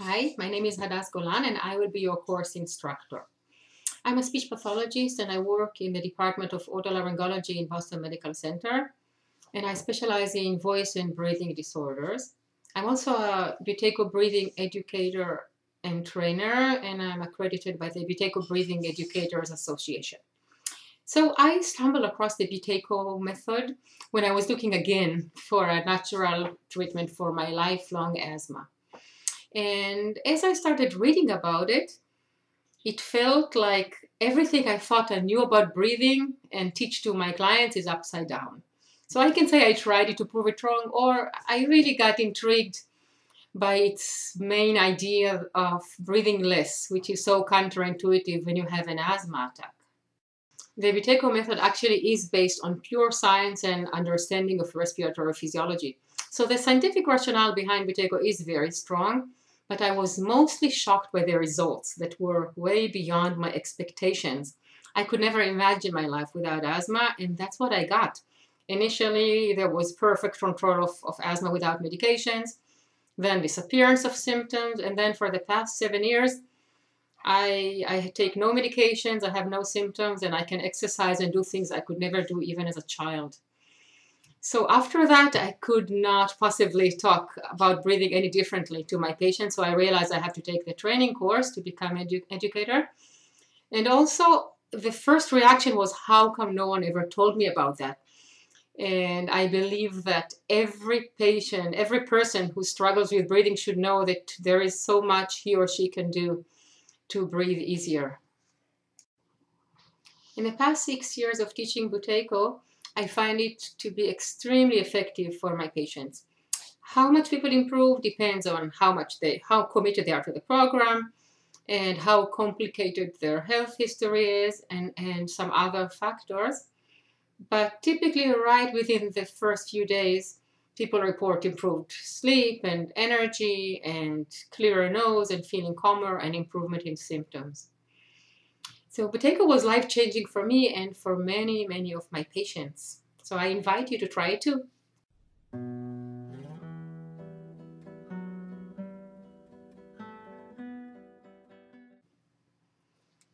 Hi, my name is Hadas Golan and I will be your course instructor. I'm a speech pathologist and I work in the Department of Otolaryngology in Boston Medical Center, and I specialize in voice and breathing disorders. I'm also a Buteyko Breathing educator and trainer, and I'm accredited by the Buteyko Breathing Educators Association. So I stumbled across the Buteyko method when I was looking again for a natural treatment for my lifelong asthma. And as I started reading about it, it felt like everything I thought I knew about breathing and teach to my clients is upside down. So I can say I tried it to prove it wrong, or I really got intrigued by its main idea of breathing less, which is so counterintuitive when you have an asthma attack. The Buteyko method actually is based on pure science and understanding of respiratory physiology. So the scientific rationale behind Buteyko is very strong, but I was mostly shocked by the results that were way beyond my expectations. I could never imagine my life without asthma, and that's what I got. Initially, there was perfect control of asthma without medications, then disappearance of symptoms, and then for the past 7 years, I take no medications, I have no symptoms, and I can exercise and do things I could never do even as a child. So after that, I could not possibly talk about breathing any differently to my patients, so I realized I have to take the training course to become an educator. And also, the first reaction was, how come no one ever told me about that? And I believe that every patient, every person who struggles with breathing should know that there is so much he or she can do to breathe easier. In the past 6 years of teaching Buteyko, I find it to be extremely effective for my patients. How much people improve depends on how committed they are to the program and how complicated their health history is and some other factors. But typically right within the first few days, people report improved sleep and energy and clearer nose and feeling calmer and improvement in symptoms. So Buteyko was life-changing for me and for many, many of my patients. So I invite you to try it too.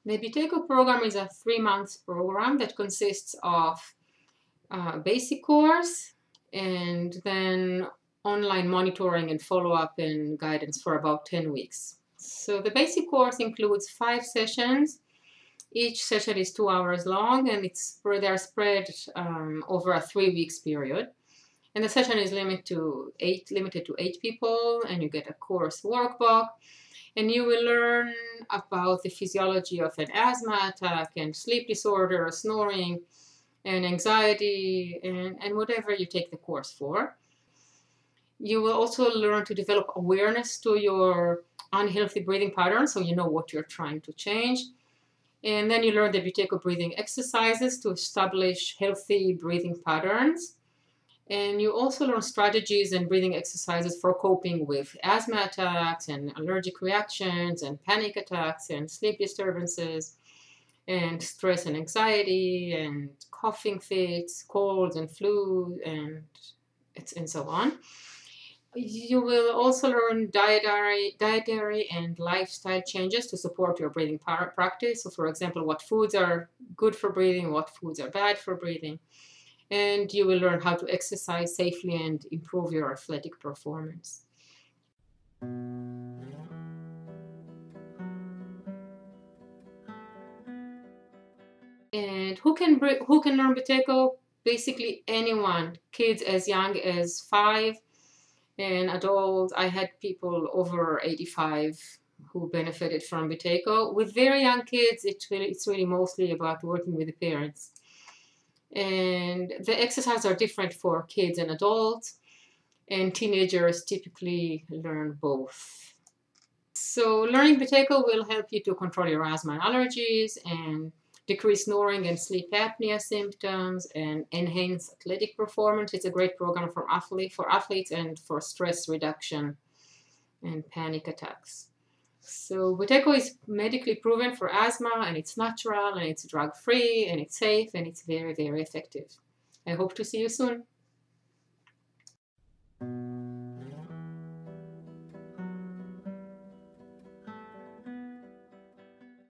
The Buteyko program is a 3-month program that consists of a basic course and then online monitoring and follow-up and guidance for about 10 weeks. So the basic course includes 5 sessions. Each session is 2 hours long, and they're spread over a 3 weeks period. And the session is limited to 8 people, and you get a course workbook. And you will learn about the physiology of an asthma attack and sleep disorder, snoring, and anxiety, and whatever you take the course for. You will also learn to develop awareness to your unhealthy breathing patterns, so you know what you're trying to change. And then you learn the Buteyko breathing exercises to establish healthy breathing patterns. And you also learn strategies and breathing exercises for coping with asthma attacks and allergic reactions and panic attacks and sleep disturbances and stress and anxiety and coughing fits, colds and flu, and so on. You will also learn dietary and lifestyle changes to support your breathing practice. So for example, what foods are good for breathing, what foods are bad for breathing. And you will learn how to exercise safely and improve your athletic performance. And who can learn Buteyko? Basically anyone, kids as young as 5, and adults. I had people over 85 who benefited from Buteyko. With very young kids, it's really mostly about working with the parents. And the exercises are different for kids and adults, and teenagers typically learn both. So learning Buteyko will help you to control your asthma and allergies, and decrease snoring and sleep apnea symptoms, and enhance athletic performance. It's a great program for athletes and for stress reduction and panic attacks. So Buteyko is medically proven for asthma, and it's natural, and it's drug-free, and it's safe, and it's very, very effective. I hope to see you soon.